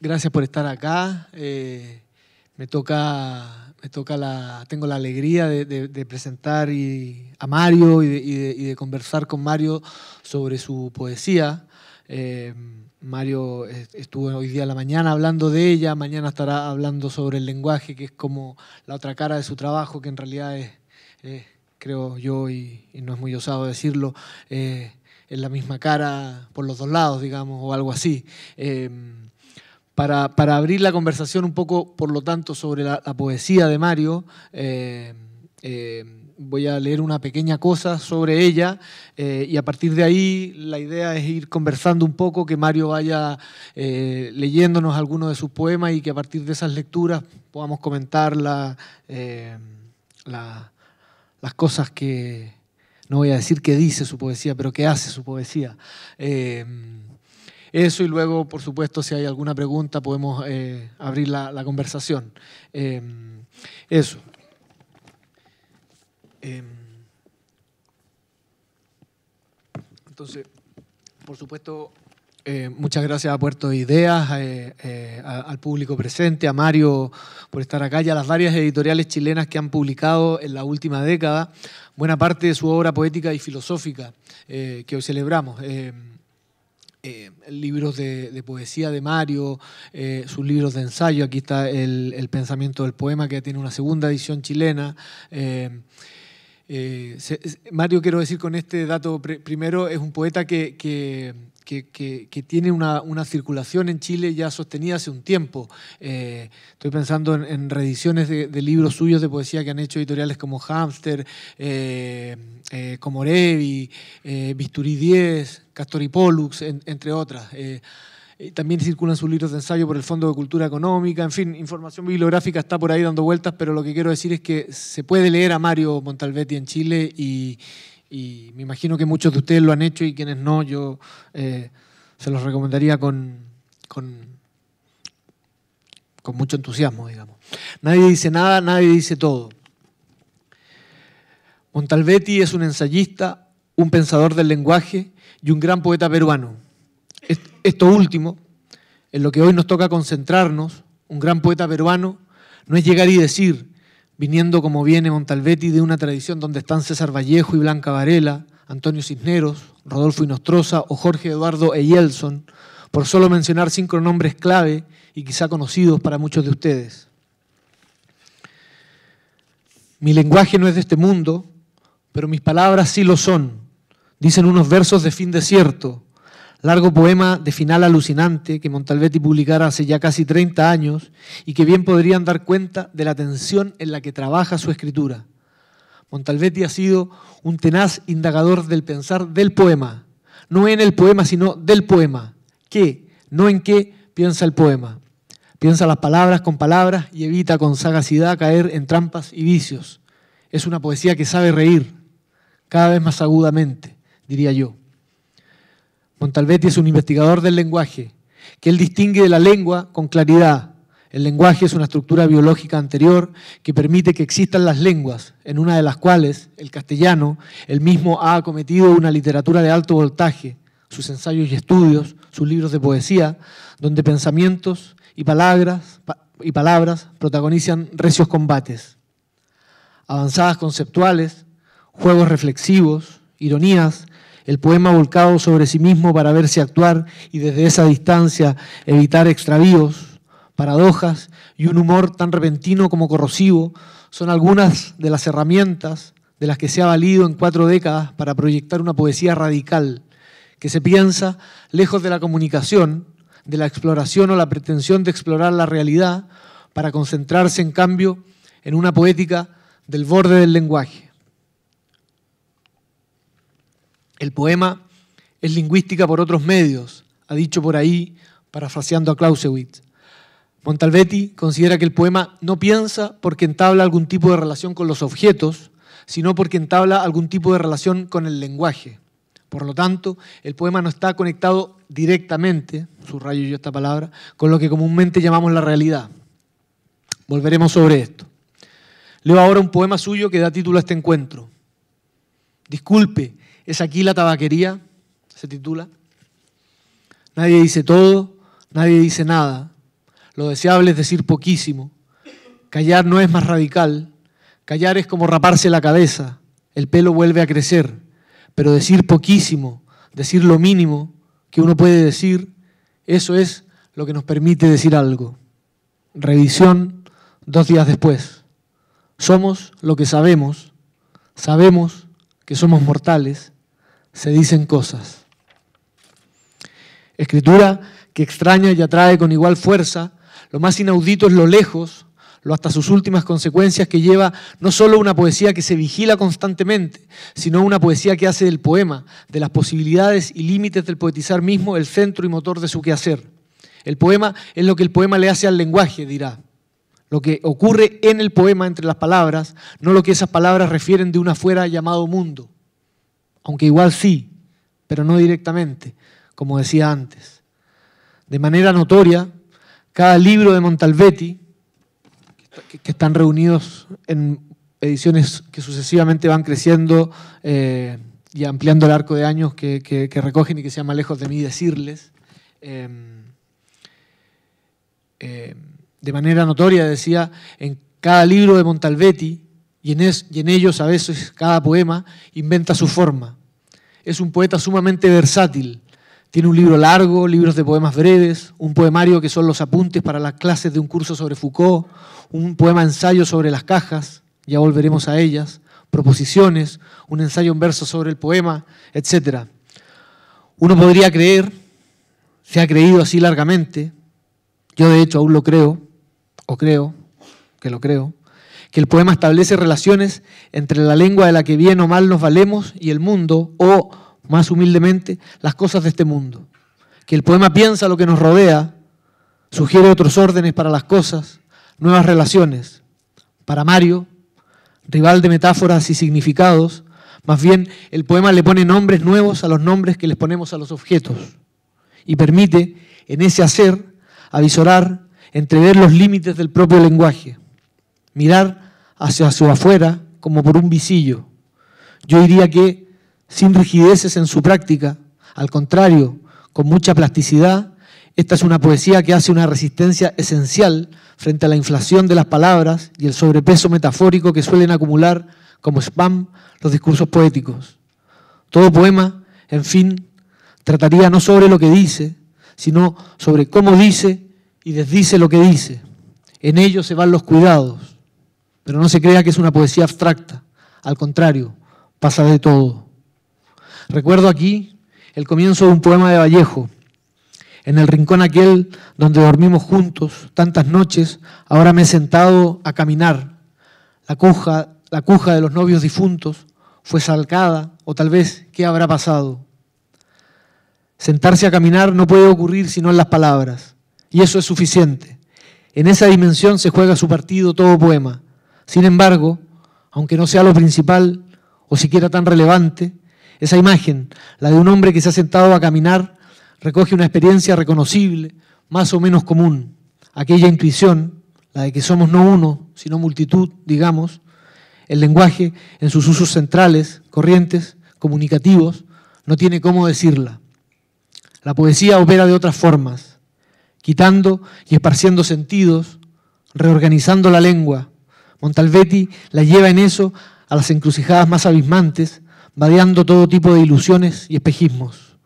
Gracias por estar acá. Tengo la alegría de presentar a Mario y de conversar con Mario sobre su poesía. Mario estuvo hoy día a la mañana hablando de ella, mañana estará hablando sobre el lenguaje, que es como la otra cara de su trabajo, que en realidad es creo yo, y no es muy osado decirlo, es la misma cara por los dos lados, digamos, o algo así. Para abrir la conversación un poco, por lo tanto, sobre la poesía de Mario, voy a leer una pequeña cosa sobre ella y a partir de ahí la idea es ir conversando un poco, que Mario vaya leyéndonos algunos de sus poemas y que a partir de esas lecturas podamos comentar las cosas que, no voy a decir que dice su poesía, pero que hace su poesía. Eso, y luego, por supuesto, si hay alguna pregunta, podemos abrir la conversación. Eso. Entonces, por supuesto, muchas gracias a Puerto Ideas, al público presente, a Mario por estar acá y a las varias editoriales chilenas que han publicado en la última década buena parte de su obra poética y filosófica que hoy celebramos. Libros de poesía de Mario, sus libros de ensayo. Aquí está el Pensamiento del Poema, que tiene una segunda edición chilena. Mario, quiero decir con este dato primero, es un poeta que tiene una circulación en Chile ya sostenida hace un tiempo. Estoy pensando en reediciones de libros suyos de poesía que han hecho editoriales como Hamster, Comorevi, Bisturí 10, Castor y Pollux, entre otras. También circulan sus libros de ensayo por el Fondo de Cultura Económica. En fin, información bibliográfica está por ahí dando vueltas, pero lo que quiero decir es que se puede leer a Mario Montalbetti en Chile y me imagino que muchos de ustedes lo han hecho y quienes no, yo se los recomendaría con mucho entusiasmo, digamos. Nadie dice nada, nadie dice todo. Montalbetti es un ensayista, un pensador del lenguaje y un gran poeta peruano. Esto último, en lo que hoy nos toca concentrarnos, un gran poeta peruano, no es llegar y decir, viniendo como viene Montalbetti de una tradición donde están César Vallejo y Blanca Varela, Antonio Cisneros, Rodolfo Inostroza o Jorge Eduardo Eyelson, por solo mencionar 5 nombres clave y quizá conocidos para muchos de ustedes. Mi lenguaje no es de este mundo, pero mis palabras sí lo son, dicen unos versos de Fin Desierto, largo poema de final alucinante que Montalbetti publicara hace ya casi 30 años y que bien podrían dar cuenta de la tensión en la que trabaja su escritura. Montalbetti ha sido un tenaz indagador del pensar del poema, no en el poema, sino del poema. ¿Qué? No en qué piensa el poema. Piensa las palabras con palabras y evita con sagacidad caer en trampas y vicios. Es una poesía que sabe reír, cada vez más agudamente, diría yo. Montalbetti es un investigador del lenguaje, que él distingue de la lengua con claridad. El lenguaje es una estructura biológica anterior que permite que existan las lenguas, en una de las cuales, el castellano, él mismo ha acometido una literatura de alto voltaje, sus ensayos y estudios, sus libros de poesía, donde pensamientos y palabras protagonizan recios combates. Avanzadas conceptuales, juegos reflexivos, ironías, el poema volcado sobre sí mismo para verse actuar y desde esa distancia evitar extravíos, paradojas y un humor tan repentino como corrosivo son algunas de las herramientas de las que se ha valido en 4 décadas para proyectar una poesía radical que se piensa lejos de la comunicación, de la exploración o la pretensión de explorar la realidad para concentrarse en cambio en una poética del borde del lenguaje. El poema es lingüística por otros medios, ha dicho por ahí, parafraseando a Clausewitz. Montalbetti considera que el poema no piensa porque entabla algún tipo de relación con los objetos, sino porque entabla algún tipo de relación con el lenguaje. Por lo tanto, el poema no está conectado directamente, subrayo yo esta palabra, con lo que comúnmente llamamos la realidad. Volveremos sobre esto. Leo ahora un poema suyo que da título a este encuentro. Disculpe, ¿es aquí la tabaquería? Se titula. Nadie dice todo, nadie dice nada. Lo deseable es decir poquísimo. Callar no es más radical. Callar es como raparse la cabeza. El pelo vuelve a crecer. Pero decir poquísimo, decir lo mínimo que uno puede decir, eso es lo que nos permite decir algo. Revisión 2 días después. Somos lo que sabemos. Sabemos que somos mortales. Se dicen cosas. Escritura que extraña y atrae con igual fuerza. Lo más inaudito es lo lejos, lo hasta sus últimas consecuencias que lleva no solo una poesía que se vigila constantemente, sino una poesía que hace del poema, de las posibilidades y límites del poetizar mismo, el centro y motor de su quehacer. El poema es lo que el poema le hace al lenguaje, dirá. Lo que ocurre en el poema entre las palabras, no lo que esas palabras refieren de un afuera llamado mundo. Aunque igual sí, pero no directamente, como decía antes. De manera notoria, cada libro de Montalvetti, que están reunidos en ediciones que sucesivamente van creciendo y ampliando el arco de años que recogen y que se llama Lejos de mí decirles, de manera notoria, decía, en cada libro de Montalvetti y en ellos a veces cada poema inventa su forma. Es un poeta sumamente versátil. Tiene un libro largo, libros de poemas breves, un poemario que son los apuntes para las clases de un curso sobre Foucault, un poema ensayo sobre las cajas, ya volveremos a ellas, proposiciones, un ensayo en verso sobre el poema, etc. Uno podría creer, se ha creído así largamente, yo de hecho aún lo creo, o creo que lo creo, que el poema establece relaciones entre la lengua de la que bien o mal nos valemos y el mundo, o más humildemente, las cosas de este mundo. Que el poema piensa lo que nos rodea, sugiere otros órdenes para las cosas, nuevas relaciones. Para Mario, rival de metáforas y significados, más bien el poema le pone nombres nuevos a los nombres que les ponemos a los objetos y permite, en ese hacer, avisorar, entrever los límites del propio lenguaje, mirar hacia su afuera como por un visillo. Yo diría que, sin rigideces en su práctica, al contrario, con mucha plasticidad, esta es una poesía que hace una resistencia esencial frente a la inflación de las palabras y el sobrepeso metafórico que suelen acumular como spam los discursos poéticos. Todo poema, en fin, trataría no sobre lo que dice, sino sobre cómo dice y desdice lo que dice. En ello se van los cuidados, pero no se crea que es una poesía abstracta. Al contrario, pasa de todo. Recuerdo aquí el comienzo de un poema de Vallejo. En el rincón aquel donde dormimos juntos tantas noches, ahora me he sentado a caminar. La cuja de los novios difuntos fue salcada, o tal vez, ¿qué habrá pasado? Sentarse a caminar no puede ocurrir sino en las palabras, y eso es suficiente. En esa dimensión se juega su partido todo poema. Sin embargo, aunque no sea lo principal, o siquiera tan relevante, esa imagen, la de un hombre que se ha sentado a caminar, recoge una experiencia reconocible, más o menos común. Aquella intuición, la de que somos no uno, sino multitud, digamos, el lenguaje, en sus usos centrales, corrientes, comunicativos, no tiene cómo decirla. La poesía opera de otras formas, quitando y esparciendo sentidos, reorganizando la lengua. Montalvetti la lleva en eso a las encrucijadas más abismantes, vadeando todo tipo de ilusiones y espejismos.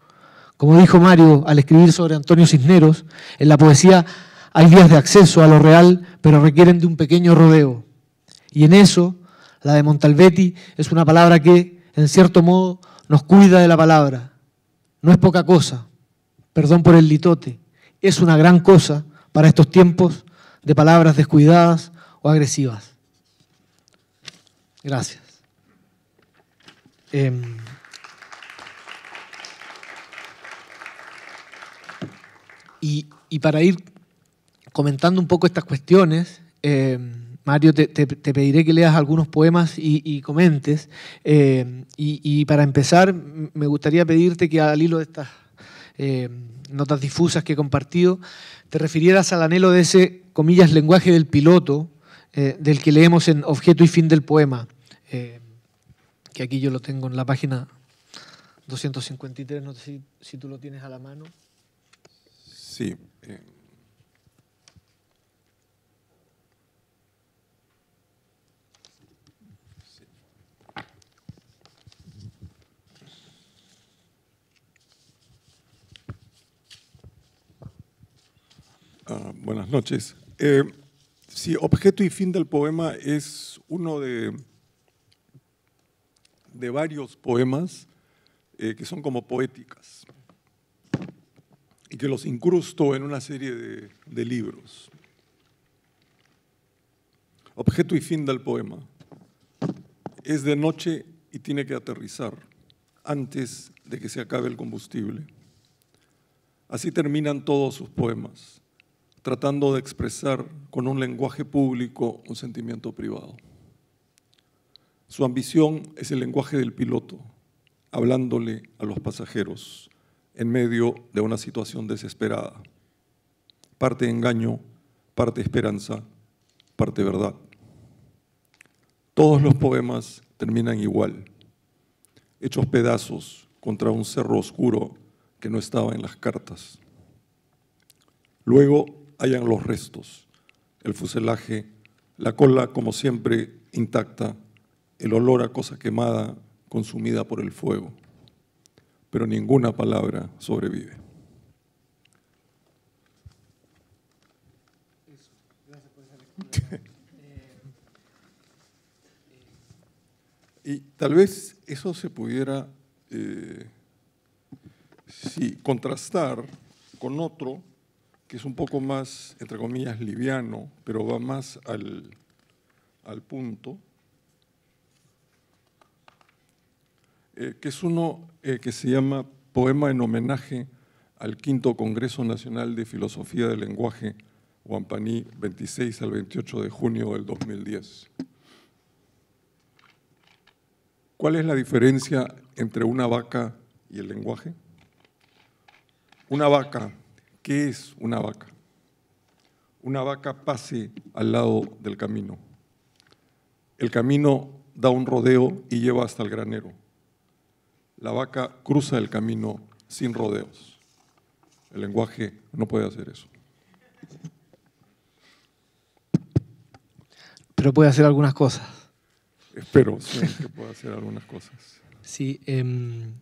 Como dijo Mario al escribir sobre Antonio Cisneros, en la poesía hay vías de acceso a lo real, pero requieren de un pequeño rodeo. Y en eso, la de Montalvetti es una palabra que, en cierto modo, nos cuida de la palabra. No es poca cosa, perdón por el litote, es una gran cosa para estos tiempos de palabras descuidadas o agresivas. Gracias. Y para ir comentando un poco estas cuestiones, Mario, te pediré que leas algunos poemas y comentes. Y para empezar, me gustaría pedirte que al hilo de estas notas difusas que he compartido, te refirieras al anhelo de ese, comillas, lenguaje del piloto, del que leemos en Objeto y fin del poema, que aquí yo lo tengo en la página 253, no sé si tú lo tienes a la mano. Sí. Buenas noches. Sí, objeto y fin del poema es uno de varios poemas que son como poéticas y que los incrusto en una serie de libros. Objeto y fin del poema. Es de noche y tiene que aterrizar antes de que se acabe el combustible. Así terminan todos sus poemas, tratando de expresar con un lenguaje público un sentimiento privado. Su ambición es el lenguaje del piloto, hablándole a los pasajeros en medio de una situación desesperada. Parte engaño, parte esperanza, parte verdad. Todos los poemas terminan igual, hechos pedazos contra un cerro oscuro que no estaba en las cartas. Luego hallan los restos, el fuselaje, la cola como siempre intacta, el olor a cosa quemada consumida por el fuego, pero ninguna palabra sobrevive. Y tal vez eso se pudiera contrastar con otro que es un poco más, entre comillas, liviano, pero va más al punto, que es uno que se llama Poema en homenaje al V Congreso Nacional de Filosofía del Lenguaje, Huampaní, 26 al 28 de junio del 2010. ¿Cuál es la diferencia entre una vaca y el lenguaje? Una vaca, ¿qué es una vaca? Una vaca pase al lado del camino. El camino da un rodeo y lleva hasta el granero. La vaca cruza el camino sin rodeos. El lenguaje no puede hacer eso. Pero puede hacer algunas cosas. Espero, sí, que pueda hacer algunas cosas. Sí, en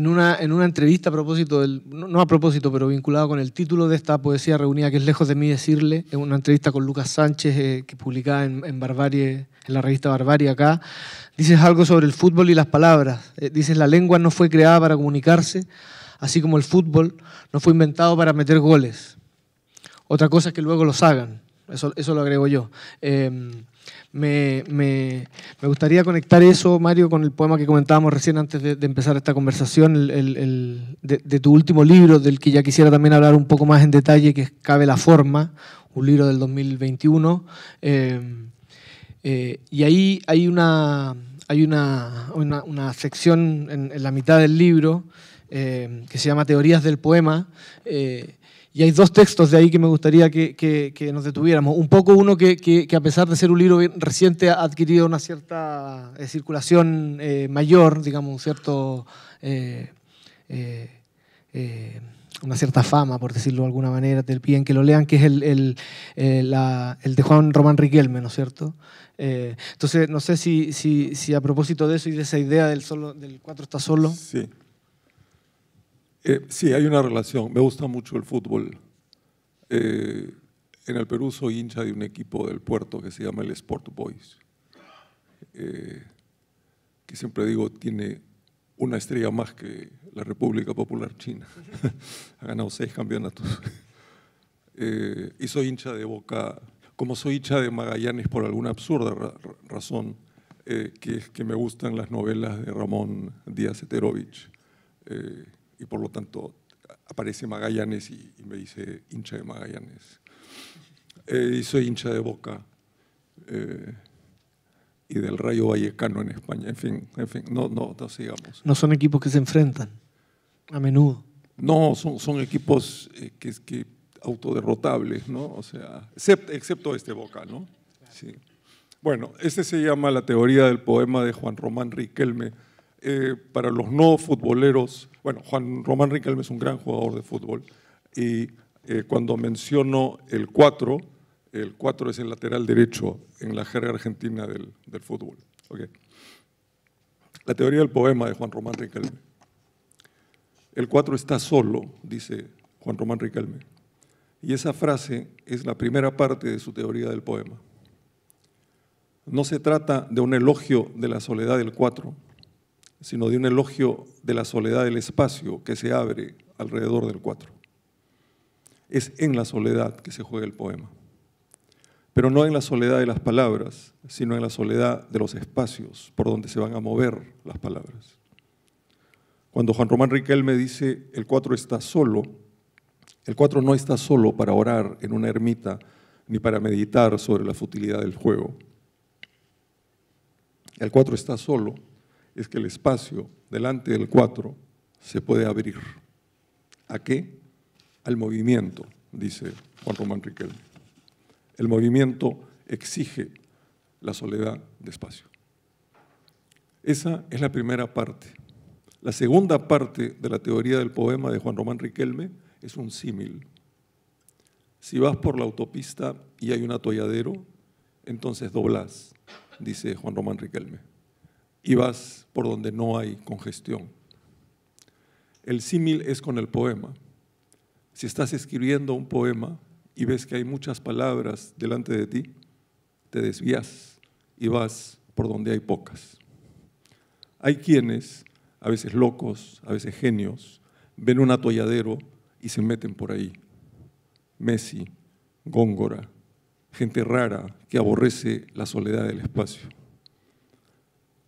una entrevista a propósito, no a propósito, pero vinculado con el título de esta poesía reunida, que es Lejos de mí decirle, en una entrevista con Lucas Sánchez, que publicaba en Barbarie, en la revista Barbarie acá, dices algo sobre el fútbol y las palabras. Dices, la lengua no fue creada para comunicarse, así como el fútbol no fue inventado para meter goles. Otra cosa es que luego los hagan, eso lo agrego yo. Me gustaría conectar eso, Mario, con el poema que comentábamos recién antes de empezar esta conversación, de tu último libro, del que ya quisiera también hablar un poco más en detalle, que es Cabe la forma, un libro del 2021. Y ahí hay una sección en la mitad del libro que se llama Teorías del poema, y hay dos textos de ahí que me gustaría que nos detuviéramos. Un poco uno que a pesar de ser un libro reciente ha adquirido una cierta circulación mayor, digamos, una cierta fama, por decirlo de alguna manera, te piden que lo lean, que es el de Juan Román Riquelme, ¿no es cierto? Entonces, no sé si a propósito de eso y de esa idea del cuatro está solo. Sí. Sí, hay una relación. Me gusta mucho el fútbol. En el Perú soy hincha de un equipo del puerto que se llama el Sport Boys, que siempre digo tiene una estrella más que la República Popular China. Ha ganado 6 campeonatos. Y soy hincha de Boca, como soy hincha de Magallanes por alguna absurda razón, que es que me gustan las novelas de Ramón Díaz Heterovich. Y por lo tanto aparece Magallanes y me dice hincha de Magallanes. Y soy hincha de Boca y del Rayo Vallecano en España. En fin, no sigamos. No son equipos que se enfrentan a menudo. No, son equipos que autoderrotables, ¿no? O sea, excepto este Boca, ¿no? Sí. Bueno, este se llama La teoría del poema de Juan Román Riquelme. Para los no futboleros, bueno, Juan Román Riquelme es un gran jugador de fútbol y cuando menciono el 4 es el lateral derecho en la jerga argentina del fútbol. Okay. La teoría del poema de Juan Román Riquelme. El 4 está solo, dice Juan Román Riquelme. Y esa frase es la primera parte de su teoría del poema. No se trata de un elogio de la soledad del 4, sino de un elogio de la soledad del espacio que se abre alrededor del 4. Es en la soledad que se juega el poema, pero no en la soledad de las palabras, sino en la soledad de los espacios por donde se van a mover las palabras. Cuando Juan Román Riquelme dice el 4 está solo, el 4 no está solo para orar en una ermita ni para meditar sobre la futilidad del juego. El 4 está solo, es que el espacio delante del 4 se puede abrir. ¿A qué? Al movimiento, dice Juan Román Riquelme. El movimiento exige la soledad de espacio. Esa es la primera parte. La segunda parte de la teoría del poema de Juan Román Riquelme es un símil. Si vas por la autopista y hay un atolladero, entonces doblás, dice Juan Román Riquelme, y vas por donde no hay congestión. El símil es con el poema. Si estás escribiendo un poema y ves que hay muchas palabras delante de ti, te desvías y vas por donde hay pocas. Hay quienes, a veces locos, a veces genios, ven un atolladero y se meten por ahí. Messi, Góngora, gente rara que aborrece la soledad del espacio.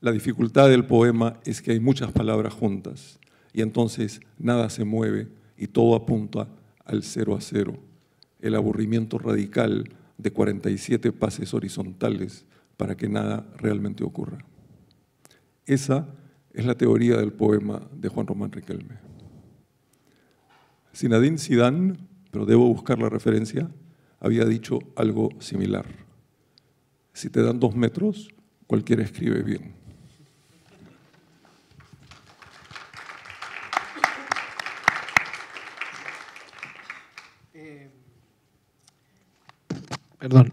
La dificultad del poema es que hay muchas palabras juntas y entonces nada se mueve y todo apunta al 0 a 0, el aburrimiento radical de 47 pases horizontales para que nada realmente ocurra. Esa es la teoría del poema de Juan Román Riquelme. Zinedine Zidane, pero debo buscar la referencia, había dicho algo similar. Si te dan 2 metros, cualquiera escribe bien. Perdón.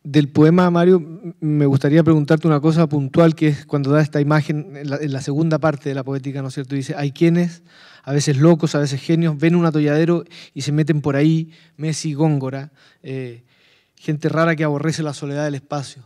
Del poema, Mario, me gustaría preguntarte una cosa puntual, que es cuando da esta imagen en la segunda parte de la poética, ¿no es cierto? Dice, hay quienes, a veces locos, a veces genios, ven un atolladero y se meten por ahí, Messi, Góngora, gente rara que aborrece la soledad del espacio.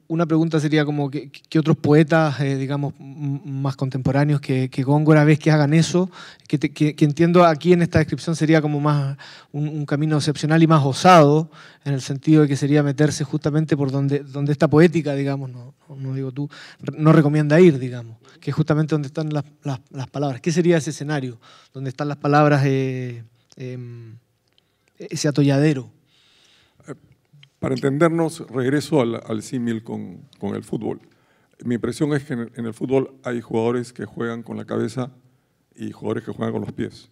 Una pregunta sería como, ¿qué otros poetas, digamos, más contemporáneos que Góngora ves que hagan eso? Que entiendo aquí en esta descripción sería como más un camino excepcional y más osado, en el sentido de que sería meterse justamente por donde esta poética, digamos, no digo tú, no recomienda ir, digamos, que es justamente donde están las palabras. ¿Qué sería ese escenario? Donde están las palabras, ese atolladero. Para entendernos, regreso al símil con el fútbol. Mi impresión es que en el fútbol hay jugadores que juegan con la cabeza y jugadores que juegan con los pies.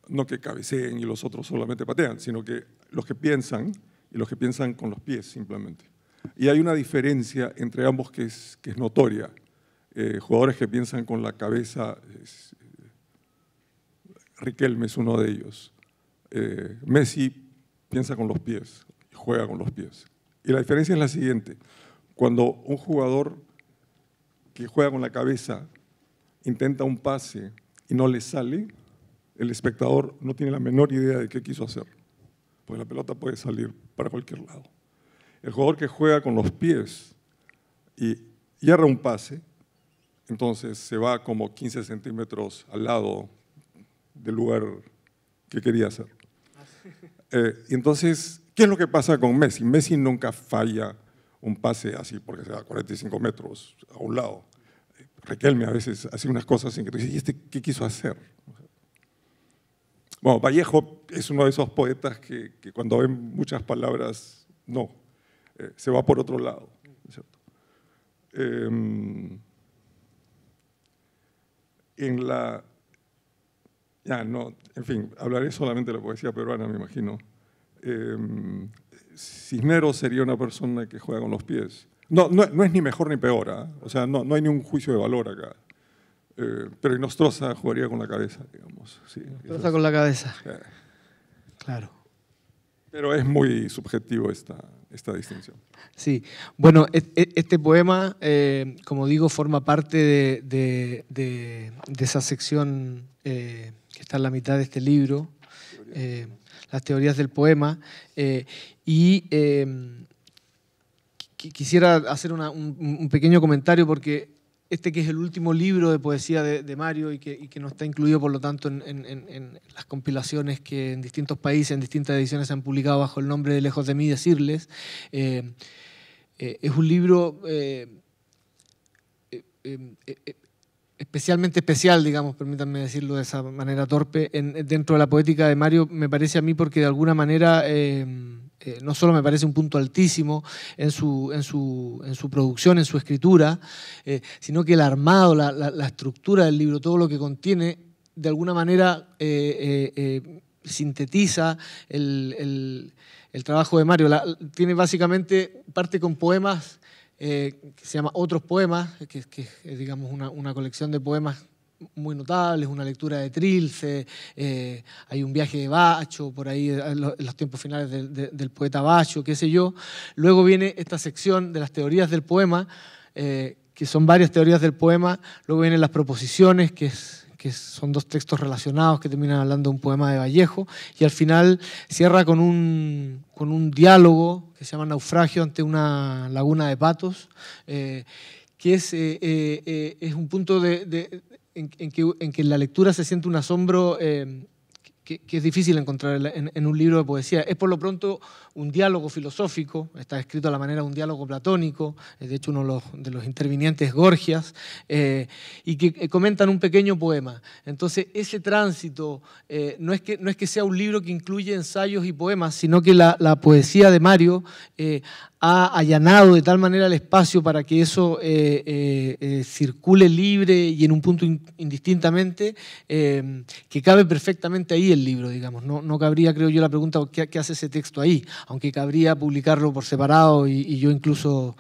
No que cabeceen y los otros solamente patean, sino que los que piensan y los que piensan con los pies simplemente. Y hay una diferencia entre ambos que es notoria. Jugadores que piensan con la cabeza, Riquelme es uno de ellos. Messi piensa con los pies, juega con los pies. Y la diferencia es la siguiente. Cuando un jugador que juega con la cabeza intenta un pase y no le sale, el espectador no tiene la menor idea de qué quiso hacer, porque la pelota puede salir para cualquier lado. El jugador que juega con los pies y erra un pase, entonces se va como 15 centímetros al lado del lugar que quería hacer. Y entonces, ¿qué es lo que pasa con Messi? Messi nunca falla un pase así porque se da 45 metros a un lado. Riquelme a veces hace unas cosas sin que tú dices, ¿y este qué quiso hacer? Bueno, Vallejo es uno de esos poetas que cuando ven muchas palabras, no, se va por otro lado, ¿cierto? En fin, hablaré solamente de la poesía peruana, me imagino. Cisneros sería una persona que juega con los pies. No es ni mejor ni peor, ¿eh? O sea, no hay ni un juicio de valor acá. Pero Nostroza jugaría con la cabeza, digamos. Sí, Nostroza con la cabeza. Claro. Pero es muy subjetivo esta distinción. Sí, bueno, este poema, como digo, forma parte de esa sección que está en la mitad de este libro, las teorías del poema, y quisiera hacer un pequeño comentario porque este que es el último libro de poesía de Mario y que no está incluido, por lo tanto, en las compilaciones que en distintos países, en distintas ediciones se han publicado bajo el nombre de Lejos de mí decirles, es un libro especialmente especial, digamos, permítanme decirlo de esa manera torpe, dentro de la poética de Mario, me parece a mí porque de alguna manera no solo me parece un punto altísimo en su producción, en su escritura, sino que el armado, la estructura del libro, todo lo que contiene, de alguna manera sintetiza el trabajo de Mario. Tiene básicamente, parte con poemas que se llama Otros Poemas, que es digamos una colección de poemas muy notables, una lectura de Trilce, hay un viaje de Bacho, por ahí en los tiempos finales del poeta Bacho, qué sé yo. Luego viene esta sección de las teorías del poema, que son varias teorías del poema. Luego vienen las proposiciones, que son dos textos relacionados que terminan hablando de un poema de Vallejo, y al final cierra con un diálogo que se llama Naufragio ante una laguna de patos, que es un punto en que en la lectura se siente un asombro que es difícil encontrar en un libro de poesía. Es por lo pronto un diálogo filosófico, está escrito a la manera de un diálogo platónico, de hecho uno de los intervinientes es Gorgias, y que comentan un pequeño poema. Entonces ese tránsito no es que sea un libro que incluye ensayos y poemas, sino que la poesía de Mario ha allanado de tal manera el espacio para que eso circule libre y en un punto indistintamente, que cabe perfectamente ahí el libro, digamos. No cabría, creo yo, la pregunta ¿qué hace ese texto ahí? Aunque cabría publicarlo por separado y yo incluso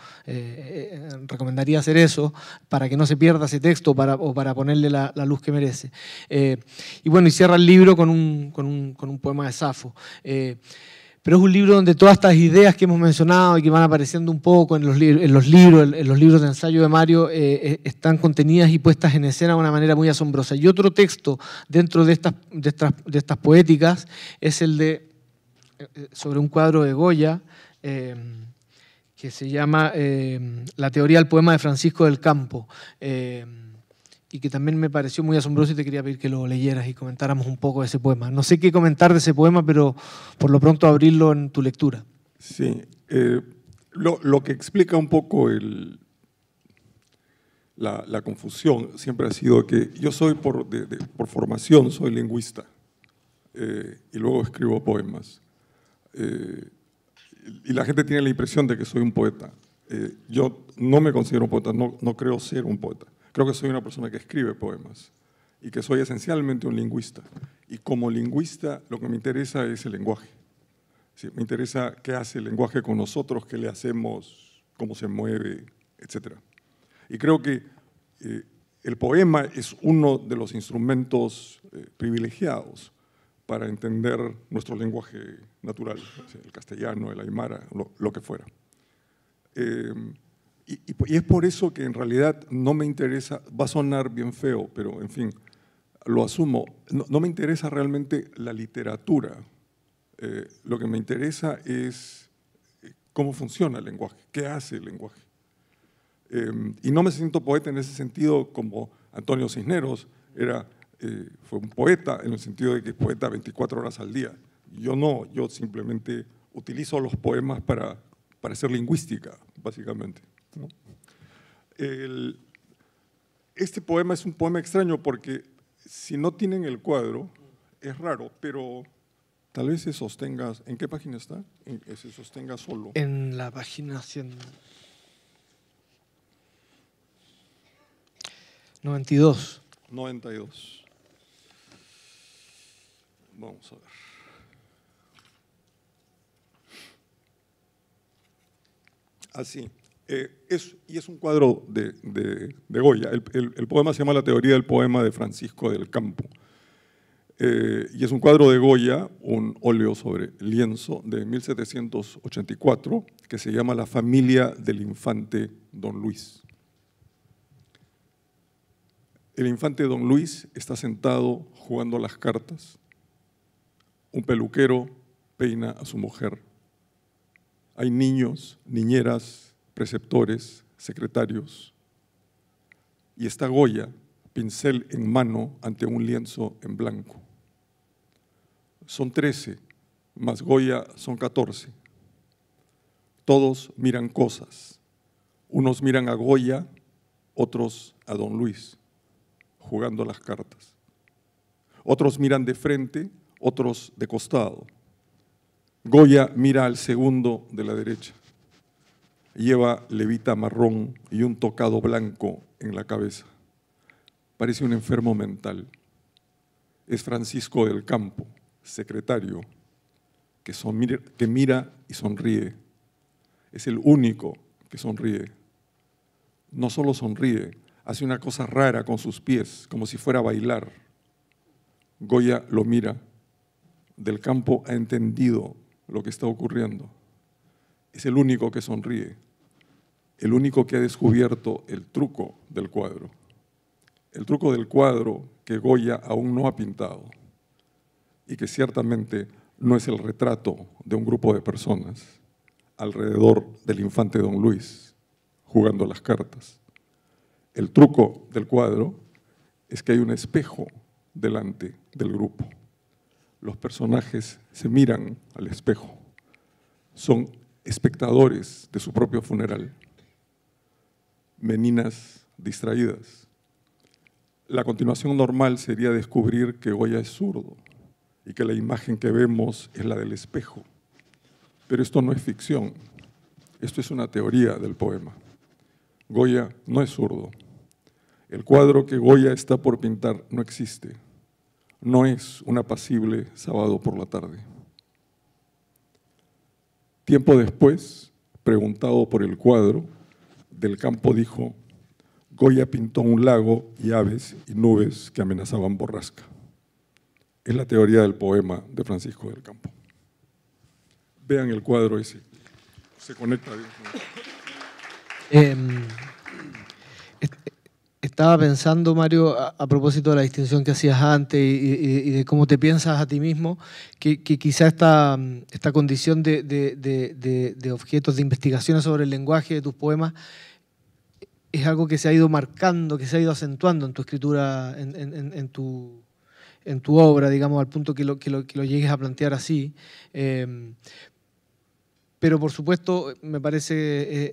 recomendaría hacer eso para que no se pierda ese texto o para ponerle la luz que merece. Y bueno, y cierra el libro con un poema de Safo. Pero es un libro donde todas estas ideas que hemos mencionado y que van apareciendo un poco en los libros de ensayo de Mario están contenidas y puestas en escena de una manera muy asombrosa. Y otro texto dentro de estas poéticas es el sobre un cuadro de Goya que se llama La teoría del poema de Francisco del Campo, y que también me pareció muy asombroso y te quería pedir que lo leyeras y comentáramos un poco de ese poema. No sé qué comentar de ese poema, pero por lo pronto abrirlo en tu lectura. Sí, lo que explica un poco la confusión siempre ha sido que yo soy por formación, soy lingüista, y luego escribo poemas. Y la gente tiene la impresión de que soy un poeta. Yo no me considero un poeta, no creo ser un poeta. Creo que soy una persona que escribe poemas y que soy esencialmente un lingüista. Y como lingüista lo que me interesa es el lenguaje. Sí, me interesa qué hace el lenguaje con nosotros, qué le hacemos, cómo se mueve, etc. Y creo que el poema es uno de los instrumentos privilegiados para entender nuestro lenguaje natural, el castellano, el aymara, lo que fuera. Y es por eso que en realidad no me interesa, va a sonar bien feo, pero en fin, lo asumo, no me interesa realmente la literatura. Lo que me interesa es cómo funciona el lenguaje, qué hace el lenguaje. Y no me siento poeta en ese sentido como Antonio Cisneros fue un poeta en el sentido de que es poeta 24 horas al día. Yo no, yo simplemente utilizo los poemas para hacer lingüística, básicamente, ¿no? Este poema es un poema extraño porque si no tienen el cuadro, es raro, pero tal vez se sostenga. ¿En qué página está? Se sostenga solo. En la página 92. 92. Vamos a ver. Así. Y es un cuadro de Goya. El poema se llama La teoría del poema de Francisco del Campo. y es un cuadro de Goya, un óleo sobre lienzo de 1784, que se llama La familia del infante Don Luis. El infante Don Luis está sentado jugando a las cartas. Un peluquero peina a su mujer. Hay niños, niñeras, preceptores, secretarios. Y está Goya, pincel en mano ante un lienzo en blanco. Son 13, más Goya son 14. Todos miran cosas. Unos miran a Goya, otros a Don Luis, jugando las cartas. Otros miran de frente, otros de costado. Goya mira al segundo de la derecha. Lleva levita marrón y un tocado blanco en la cabeza. Parece un enfermo mental. Es Francisco del Campo, secretario, que mira y sonríe. Es el único que sonríe. No solo sonríe, hace una cosa rara con sus pies, como si fuera a bailar. Goya lo mira. Del Campo ha entendido lo que está ocurriendo. Es el único que sonríe, el único que ha descubierto el truco del cuadro. El truco del cuadro que Goya aún no ha pintado y que ciertamente no es el retrato de un grupo de personas alrededor del infante Don Luis jugando las cartas. El truco del cuadro es que hay un espejo delante del grupo. Los personajes se miran al espejo, son espectadores de su propio funeral, meninas distraídas. La continuación normal sería descubrir que Goya es zurdo y que la imagen que vemos es la del espejo. Pero esto no es ficción, esto es una teoría del poema. Goya no es zurdo. El cuadro que Goya está por pintar no existe. No es un apacible sábado por la tarde. Tiempo después, preguntado por el cuadro, Del Campo dijo: Goya pintó un lago y aves y nubes que amenazaban borrasca. Es la teoría del poema de Francisco del Campo. Vean el cuadro ese, se conecta bien. Estaba pensando, Mario, a propósito de la distinción que hacías antes y de cómo te piensas a ti mismo, que quizá esta condición de objetos de investigaciones sobre el lenguaje de tus poemas es algo que se ha ido marcando, que se ha ido acentuando en tu escritura, en tu obra, digamos, al punto que lo llegues a plantear así. Pero, por supuesto, me parece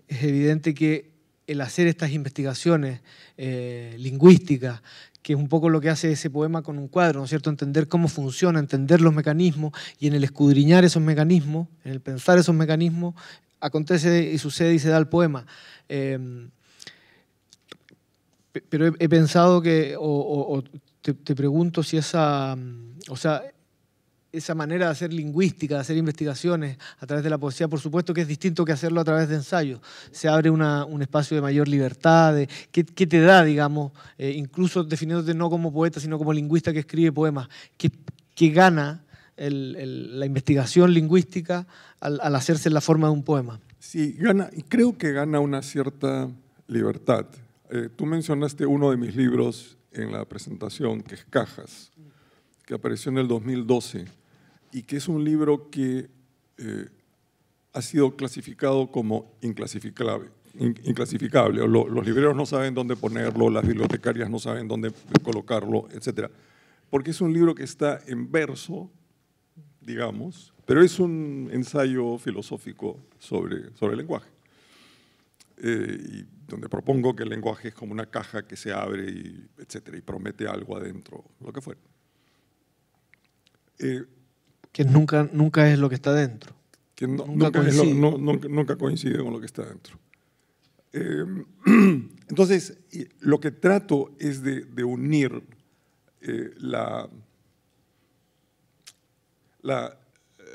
es evidente que el hacer estas investigaciones lingüísticas, que es un poco lo que hace ese poema con un cuadro, ¿no es cierto? Entender cómo funciona, entender los mecanismos, y en el escudriñar esos mecanismos, en el pensar esos mecanismos, acontece y sucede y se da el poema. Pero he pensado que, te pregunto si esa manera de hacer lingüística, de hacer investigaciones a través de la poesía, por supuesto que es distinto que hacerlo a través de ensayos. Se abre un espacio de mayor libertad, ¿qué te da, digamos, incluso definiéndote no como poeta, sino como lingüista que escribe poemas? ¿Qué gana la investigación lingüística al hacerse en la forma de un poema? Sí, creo que gana una cierta libertad. Tú mencionaste uno de mis libros en la presentación, que es Cajas, que apareció en el 2012, y que es un libro que ha sido clasificado como inclasificable. O los libreros no saben dónde ponerlo, las bibliotecarias no saben dónde colocarlo, etc. Porque es un libro que está en verso, digamos, pero es un ensayo filosófico sobre el lenguaje. Y donde propongo que el lenguaje es como una caja que se abre, etc., y promete algo adentro, lo que fuera. Que nunca es lo que está dentro. Que nunca coincide con lo que está dentro. Entonces, lo que trato es de unir la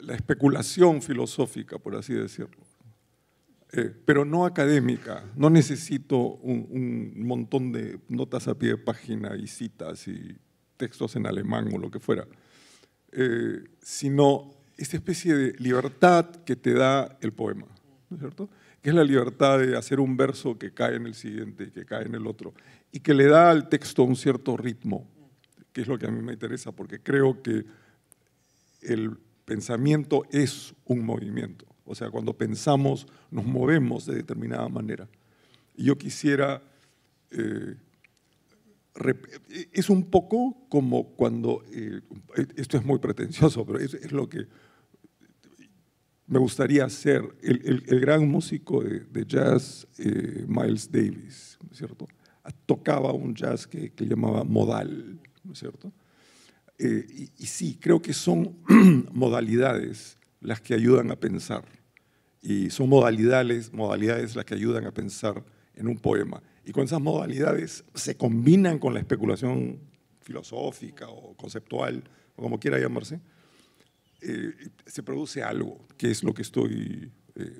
especulación filosófica, por así decirlo, pero no académica. No necesito un montón de notas a pie de página y citas textos en alemán o lo que fuera, sino esta especie de libertad que te da el poema, ¿no es cierto? Que es la libertad de hacer un verso que cae en el siguiente, que cae en el otro, y que le da al texto un cierto ritmo, que es lo que a mí me interesa, porque creo que el pensamiento es un movimiento. O sea, cuando pensamos, nos movemos de determinada manera. Y yo quisiera… es un poco como cuando… esto es muy pretencioso, pero es lo que me gustaría hacer. El gran músico de jazz, Miles Davis, ¿no es cierto? Tocaba un jazz que llamaba modal, ¿no es cierto? Y sí, creo que son modalidades las que ayudan a pensar. Y son modalidades las que ayudan a pensar en un poema. Y con esas modalidades se combinan con la especulación filosófica o conceptual, o como quiera llamarse, se produce algo, que es lo que estoy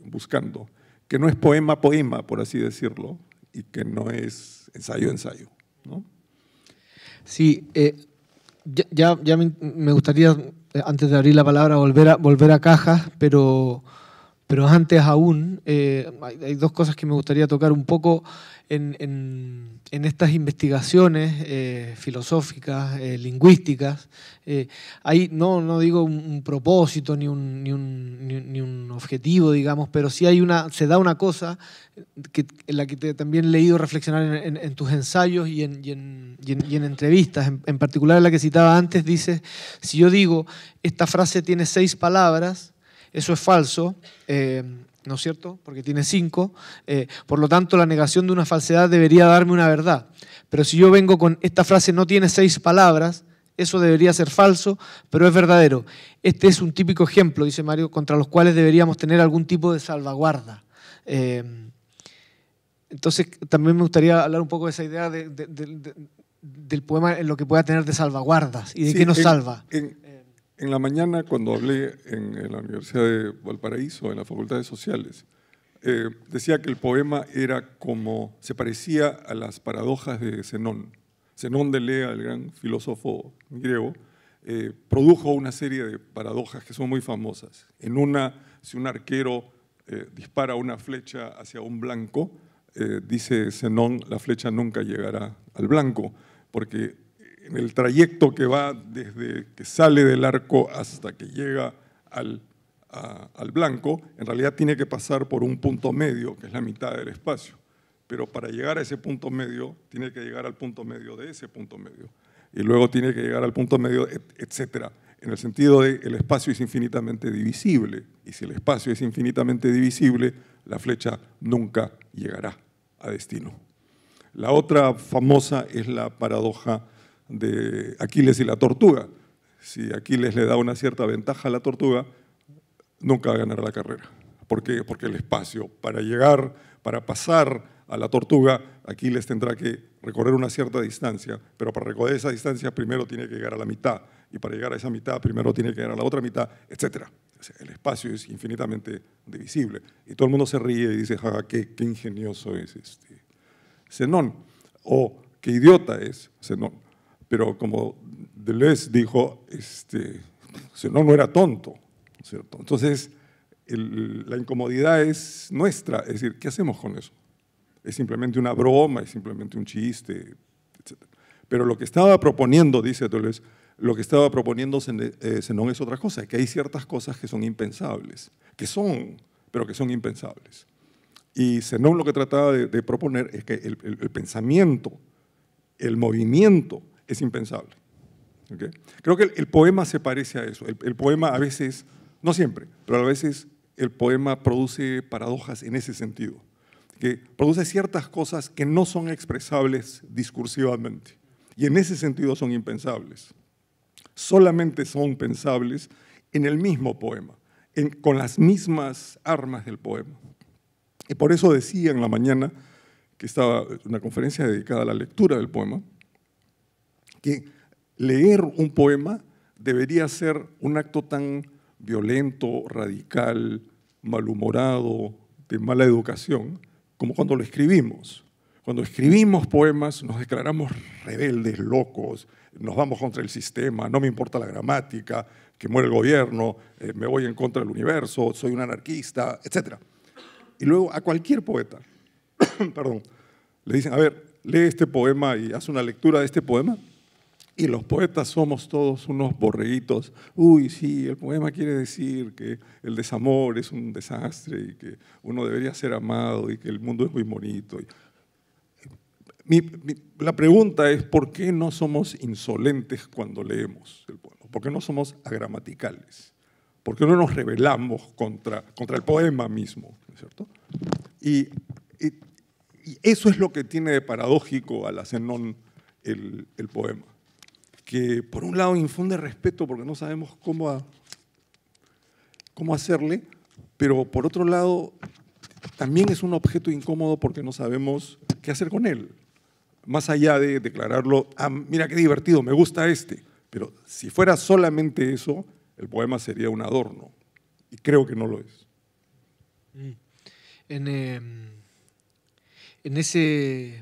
buscando, que no es poema, por así decirlo, y que no es ensayo, ¿no? Sí, ya me gustaría, antes de abrir la palabra, volver a Cajas, pero antes aún, hay dos cosas que me gustaría tocar un poco en estas investigaciones filosóficas, lingüísticas. Hay, no digo un propósito ni un objetivo, digamos, pero sí se da una cosa en la que también he leído reflexionar en tus ensayos y en entrevistas, en particular en la que citaba antes, dices, si yo digo, esta frase tiene 6 palabras, eso es falso, ¿no es cierto? Porque tiene 5, por lo tanto la negación de una falsedad debería darme una verdad. Pero si yo vengo con esta frase no tiene 6 palabras, eso debería ser falso, pero es verdadero. Este es un típico ejemplo, dice Mario, contra los cuales deberíamos tener algún tipo de salvaguarda. Entonces también me gustaría hablar un poco de esa idea del poema en lo que pueda tener de salvaguardas y de qué nos salva. En la mañana, cuando hablé en la Universidad de Valparaíso, en la Facultad de Sociales, decía que el poema se parecía a las paradojas de Zenón. Zenón de Elea, el gran filósofo griego, produjo una serie de paradojas que son muy famosas. En una, si un arquero dispara una flecha hacia un blanco, dice Zenón, la flecha nunca llegará al blanco, porque en el trayecto que va desde que sale del arco hasta que llega al blanco, en realidad tiene que pasar por un punto medio, que es la mitad del espacio. Pero para llegar a ese punto medio, tiene que llegar al punto medio de ese punto medio. Y luego tiene que llegar al punto medio, etcétera. En el sentido de que el espacio es infinitamente divisible. Y si el espacio es infinitamente divisible, la flecha nunca llegará a destino. La otra famosa es la paradoja de Aquiles y la tortuga. Si Aquiles le da una cierta ventaja a la tortuga, nunca va a ganar la carrera. ¿Por qué? Porque el espacio, para pasar a la tortuga, Aquiles tendrá que recorrer una cierta distancia, pero para recorrer esa distancia primero tiene que llegar a la mitad, y para llegar a esa mitad primero tiene que llegar a la otra mitad, etc. O sea, el espacio es infinitamente divisible. Y todo el mundo se ríe y dice, jaja, qué ingenioso es Zenón, o qué idiota es Zenón. Pero como Deleuze dijo, Zenón no era tonto, ¿cierto? Entonces, la incomodidad es nuestra, es decir, ¿qué hacemos con eso? Es simplemente una broma, es simplemente un chiste, etc. Pero lo que estaba proponiendo, dice Deleuze, lo que estaba proponiendo Zenón es otra cosa, que hay ciertas cosas que son impensables, pero que son impensables. Y Zenón lo que trataba de proponer es que el pensamiento, el movimiento es impensable. ¿Okay? Creo que el poema se parece a eso. El poema a veces, no siempre, pero a veces el poema produce paradojas en ese sentido, que produce ciertas cosas que no son expresables discursivamente, y en ese sentido son impensables. Solamente son pensables en el mismo poema, con las mismas armas del poema. Y por eso decía en la mañana, que estaba una conferencia dedicada a la lectura del poema, que leer un poema debería ser un acto tan violento, radical, malhumorado, de mala educación, como cuando lo escribimos. Cuando escribimos poemas nos declaramos rebeldes, locos, nos vamos contra el sistema, no me importa la gramática, que muere el gobierno, me voy en contra del universo, soy un anarquista, etc. Y luego a cualquier poeta, perdón, le dicen, a ver, lee este poema y haz una lectura de este poema. Y los poetas somos todos unos borreguitos. Uy, sí, el poema quiere decir que el desamor es un desastre y que uno debería ser amado y que el mundo es muy bonito. La pregunta es, ¿por qué no somos insolentes cuando leemos el poema? ¿Por qué no somos agramaticales? ¿Por qué no nos rebelamos contra el poema mismo? ¿No es cierto? Y eso es lo que tiene de paradójico a la Zenón el poema, que por un lado infunde respeto porque no sabemos cómo hacerle, pero por otro lado también es un objeto incómodo porque no sabemos qué hacer con él. Más allá de declararlo, ah, mira qué divertido, me gusta este. Pero si fuera solamente eso, el poema sería un adorno. Y creo que no lo es. En ese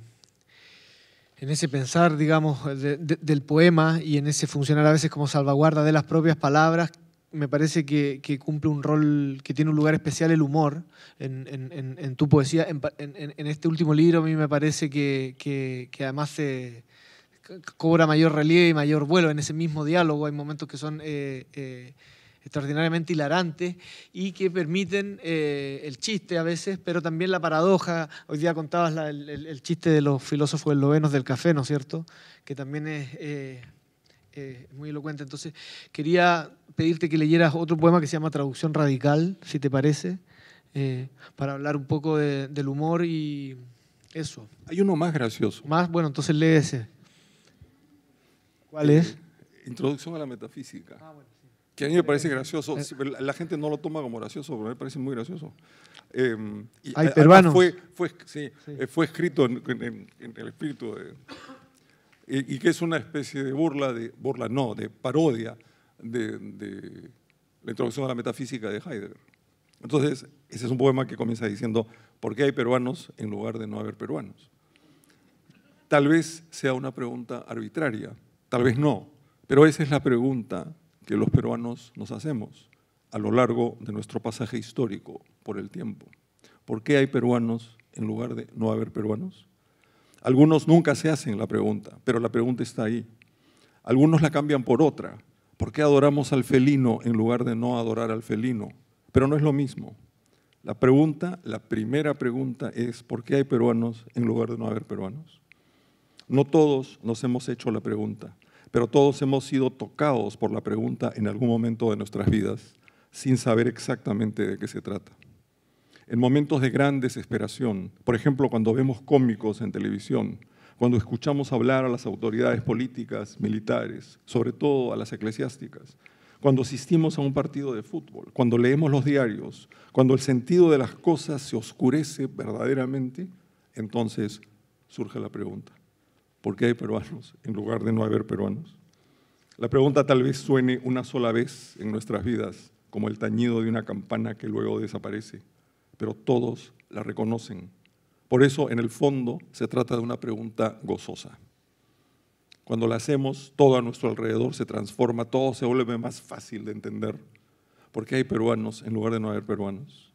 pensar, digamos, del poema y en ese funcionar a veces como salvaguarda de las propias palabras, me parece que cumple un rol, que tiene un lugar especial el humor en tu poesía. En este último libro a mí me parece que además se cobra mayor relieve y mayor vuelo en ese mismo diálogo. Hay momentos que son extraordinariamente hilarantes y que permiten el chiste a veces, pero también la paradoja. Hoy día contabas el chiste de los filósofos eslovenos del café, ¿no es cierto?, que también es muy elocuente. Entonces, quería pedirte que leyeras otro poema que se llama Traducción Radical, si te parece, para hablar un poco del humor y eso. Hay uno más gracioso. Más, bueno, entonces lee ese. ¿Cuál es? Introducción a la metafísica. Ah, bueno, sí. Que a mí me parece gracioso. La gente no lo toma como gracioso, pero me parece muy gracioso. Hay peruanos. Fue escrito en el espíritu y que es una especie de de parodia de la introducción a la metafísica de Heidegger. Entonces, ese es un poema que comienza diciendo, ¿por qué hay peruanos en lugar de no haber peruanos? Tal vez sea una pregunta arbitraria, tal vez no, pero esa es la pregunta que los peruanos nos hacemos a lo largo de nuestro pasaje histórico por el tiempo. ¿Por qué hay peruanos en lugar de no haber peruanos? Algunos nunca se hacen la pregunta, pero la pregunta está ahí. Algunos la cambian por otra. ¿Por qué adoramos al felino en lugar de no adorar al felino? Pero no es lo mismo. La primera pregunta es ¿por qué hay peruanos en lugar de no haber peruanos? No todos nos hemos hecho la pregunta, pero todos hemos sido tocados por la pregunta en algún momento de nuestras vidas, sin saber exactamente de qué se trata. En momentos de gran desesperación, por ejemplo, cuando vemos cómicos en televisión, cuando escuchamos hablar a las autoridades políticas, militares, sobre todo a las eclesiásticas, cuando asistimos a un partido de fútbol, cuando leemos los diarios, cuando el sentido de las cosas se oscurece verdaderamente, entonces surge la pregunta, ¿por qué hay peruanos en lugar de no haber peruanos? La pregunta tal vez suene una sola vez en nuestras vidas, como el tañido de una campana que luego desaparece, pero todos la reconocen. Por eso, en el fondo, se trata de una pregunta gozosa. Cuando la hacemos, todo a nuestro alrededor se transforma, todo se vuelve más fácil de entender. ¿Por qué hay peruanos en lugar de no haber peruanos?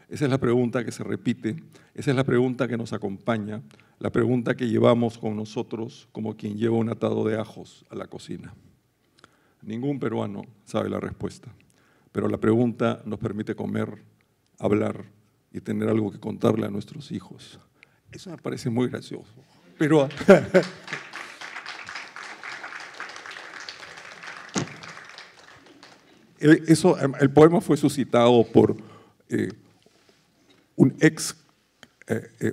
Esa es la pregunta que se repite, esa es la pregunta que nos acompaña, la pregunta que llevamos con nosotros como quien lleva un atado de ajos a la cocina. Ningún peruano sabe la respuesta, pero la pregunta nos permite comer, hablar y tener algo que contarle a nuestros hijos. Eso me parece muy gracioso. Pero el poema fue suscitado por un ex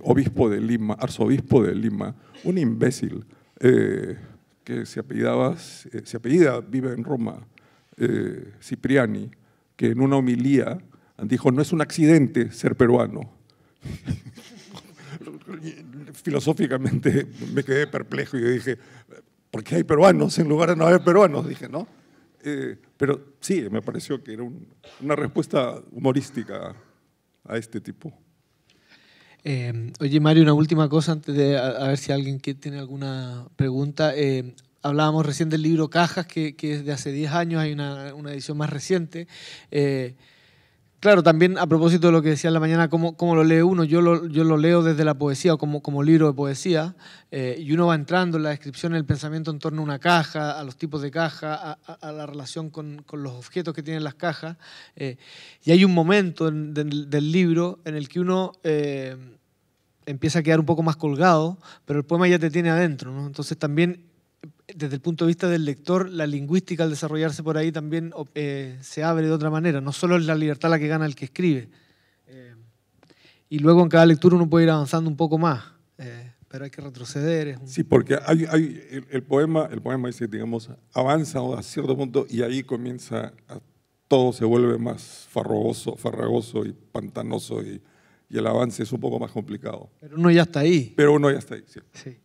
obispo de Lima, arzobispo de Lima, un imbécil que se apellida, vive en Roma, Cipriani, que en una homilía dijo, no es un accidente ser peruano. Filosóficamente me quedé perplejo y yo dije, ¿por qué hay peruanos en lugar de no haber peruanos? Dije, ¿no? Pero sí, me pareció que era una respuesta humorística a este tipo. Oye, Mario, una última cosa antes de a ver si alguien que tiene alguna pregunta. Hablábamos recién del libro Cajas, que es de hace 10 años, hay una edición más reciente. Claro, también a propósito de lo que decía en la mañana, ¿cómo lo lee uno? Yo lo leo desde la poesía o como libro de poesía, y uno va entrando en la descripción del pensamiento en torno a una caja, a los tipos de caja, a la relación con los objetos que tienen las cajas, y hay un momento del libro en el que uno empieza a quedar un poco más colgado, pero el poema ya te tiene adentro, ¿no? Entonces también, desde el punto de vista del lector, la lingüística al desarrollarse por ahí también se abre de otra manera. No solo es la libertad la que gana el que escribe. Y luego en cada lectura uno puede ir avanzando un poco más, pero hay que retroceder. Sí, porque el poema dice, digamos, avanza a cierto punto y ahí comienza, todo se vuelve más farragoso y pantanoso y el avance es un poco más complicado. Pero uno ya está ahí. Pero uno ya está ahí, sí. Sí.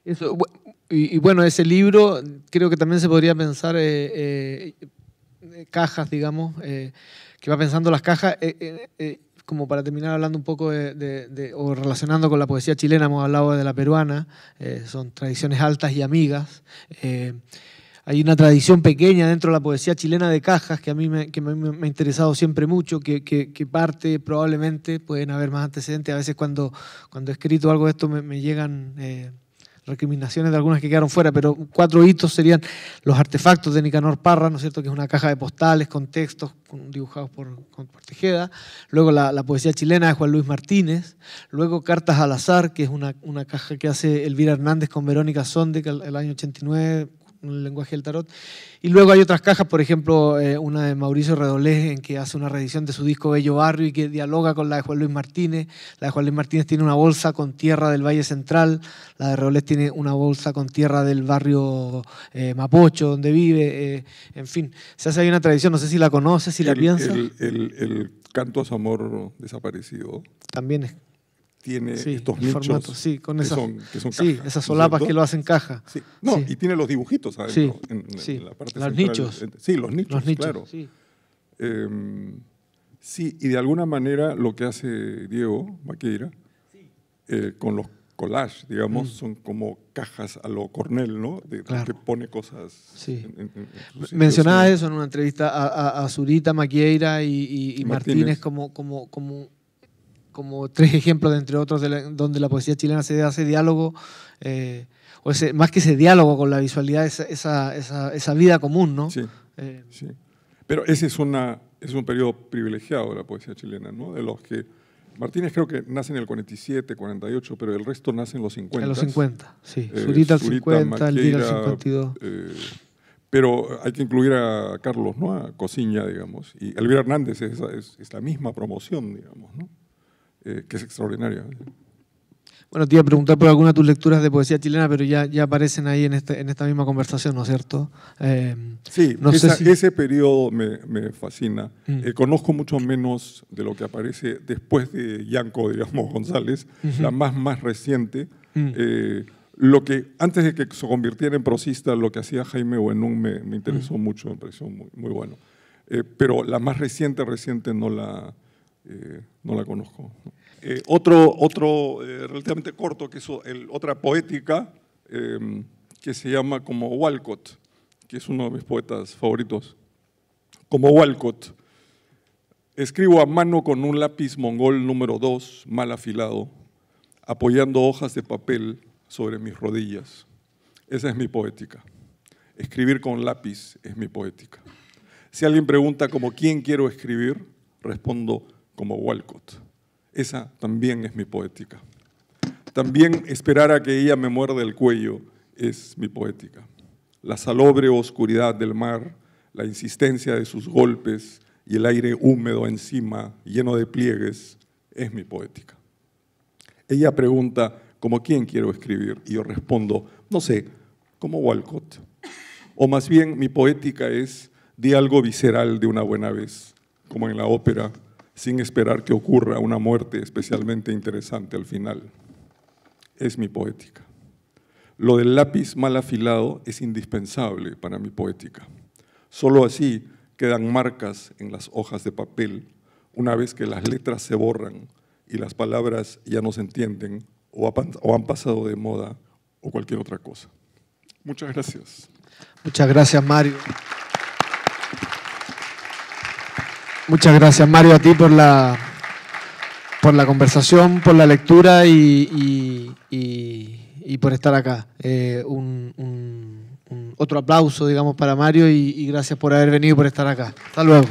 Eso, y bueno, ese libro creo que también se podría pensar cajas, digamos, que va pensando las cajas, como para terminar hablando un poco o relacionando con la poesía chilena, hemos hablado de la peruana, son tradiciones altas y amigas. Hay una tradición pequeña dentro de la poesía chilena de cajas que a mí me ha interesado siempre mucho, que parte probablemente, pueden haber más antecedentes, a veces cuando he escrito algo de esto me llegan recriminaciones de algunas que quedaron fuera, pero 4 hitos serían los artefactos de Nicanor Parra, ¿no es cierto?, que es una caja de postales con textos dibujados por Tejeda, luego la poesía chilena de Juan Luis Martínez, luego Cartas al azar, que es una caja que hace Elvira Hernández con Verónica Sonde, que el año 89, el lenguaje del tarot, y luego hay otras cajas, por ejemplo, una de Mauricio Redolés, en que hace una reedición de su disco Bello Barrio y que dialoga con la de Juan Luis Martínez. La de Juan Luis Martínez tiene una bolsa con tierra del Valle Central, la de Redolés tiene una bolsa con tierra del barrio Mapocho, donde vive, en fin, se hace ahí una tradición, no sé si la conoces, si la piensas. El canto a su amor desaparecido también es. Tiene estos nichos formato, sí, con que esas, son cajas, sí, esas solapas, ¿no?, que lo hacen caja. Sí. No, sí. Y tiene los dibujitos adentro, en la parte los central. Nichos. Sí, los nichos, claro. Sí. Sí, y de alguna manera lo que hace Diego Maqueira con los collages, digamos, son como cajas a lo Cornell, ¿no? Claro. Que pone cosas. Sí. En mencionaba eso en una entrevista a Zurita, Maqueira y Martínez como 3 ejemplos, de entre otros, donde la poesía chilena se hace diálogo, más que ese diálogo con la visualidad, esa vida común, ¿no? Sí, sí. Pero ese es un periodo privilegiado de la poesía chilena, ¿no? De los que Martínez creo que nace en el 47, 48, pero el resto nace en los 50. En los 50, sí. Zurita el 50, Elvira el 52. Pero hay que incluir a Carlos, ¿no? A Cosiña, digamos. Y Elvira Hernández es la misma promoción, digamos, ¿no? Que es extraordinaria. Bueno, te iba a preguntar por alguna de tus lecturas de poesía chilena, pero ya aparecen ahí en esta misma conversación, ¿no es cierto? Sí, ese periodo me fascina. Conozco mucho menos de lo que aparece después de Yanko, digamos, González, la más reciente. Lo que, antes de que se convirtiera en prosista, lo que hacía Jaime Buenún me interesó mucho, me pareció muy bueno. Pero la más reciente no la conozco. Otro relativamente corto, que es otra poética, que se llama Como Walcott, que es uno de mis poetas favoritos. Como Walcott, escribo a mano con un lápiz mongol número 2, mal afilado, apoyando hojas de papel sobre mis rodillas. Esa es mi poética. Escribir con lápiz es mi poética. Si alguien pregunta como quién quiero escribir, respondo como Walcott. Esa también es mi poética. También esperar a que ella me muerda el cuello es mi poética. La salobre oscuridad del mar, la insistencia de sus golpes y el aire húmedo encima, lleno de pliegues, es mi poética. Ella pregunta como quién quiero escribir y yo respondo, no sé, como Walcott. O más bien mi poética es di algo visceral de una buena vez, como en la ópera, sin esperar que ocurra una muerte especialmente interesante al final. Es mi poética. Lo del lápiz mal afilado es indispensable para mi poética. Solo así quedan marcas en las hojas de papel una vez que las letras se borran y las palabras ya no se entienden o han pasado de moda o cualquier otra cosa. Muchas gracias. Muchas gracias, Mario. Muchas gracias, Mario, a ti por la conversación, por la lectura y por estar acá. Otro aplauso, digamos, para Mario y gracias por haber venido y por estar acá. Hasta luego.